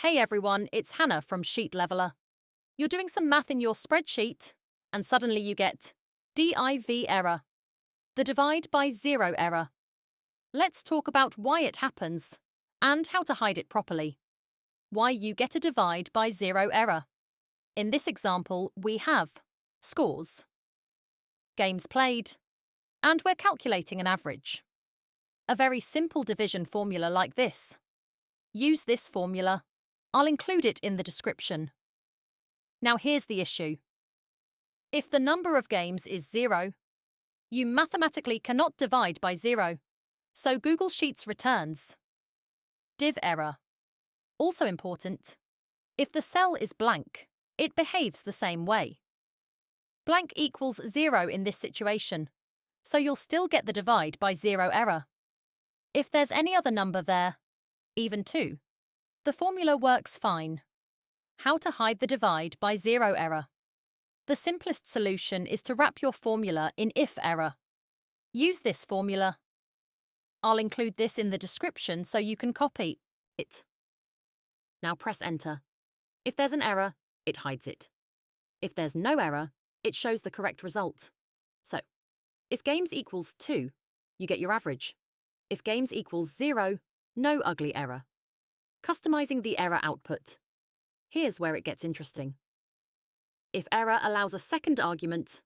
Hey everyone, it's Hannah from Sheet Leveler. You're doing some math in your spreadsheet, and suddenly you get div error, the divide by zero error. Let's talk about why it happens and how to hide it properly. Why you get a divide by zero error. In this example, we have scores, games played, and we're calculating an average. A very simple division formula like this. Use this formula. I'll include it in the description. Now here's the issue. If the number of games is 0, you mathematically cannot divide by 0, so Google Sheets returns div error. Also important, if the cell is blank, it behaves the same way. Blank equals 0 in this situation, so you'll still get the divide by 0 error. If there's any other number there, even 2, the formula works fine. How to hide the divide by 0 error. The simplest solution is to wrap your formula in if error. Use this formula. I'll include this in the description so you can copy it. Now press enter. If there's an error, it hides it. If there's no error, it shows the correct result. So, if games equals 2, you get your average. If games equals 0, no ugly error. Customizing the error output. Here's where it gets interesting. If error allows a second argument,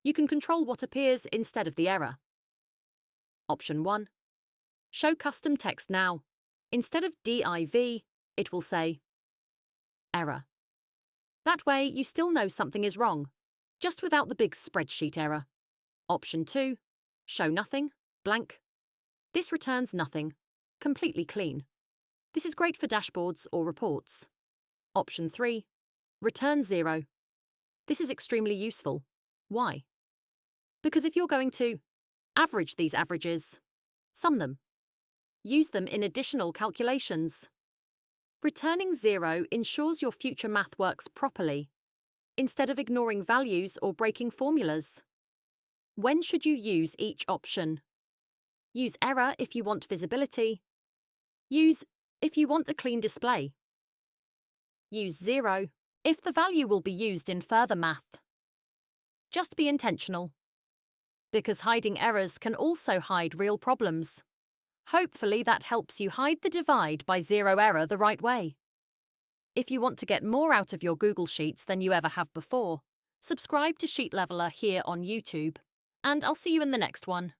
you can control what appears instead of the error. Option 1. Show custom text now. Instead of div, it will say error. That way, you still know something is wrong, just without the big spreadsheet error. Option 2. Show nothing, blank. This returns nothing, completely clean. This is great for dashboards or reports. Option 3. Return 0. This is extremely useful. Why? Because if you're going to average these averages, sum them, use them in additional calculations. Returning 0 ensures your future math works properly, instead of ignoring values or breaking formulas. When should you use each option? Use error if you want visibility. Use if you want a clean display. Use 0 if the value will be used in further math. Just be intentional, because hiding errors can also hide real problems. Hopefully that helps you hide the divide by 0 error the right way. If you want to get more out of your Google Sheets than you ever have before, subscribe to Sheet Leveler here on YouTube, and I'll see you in the next one.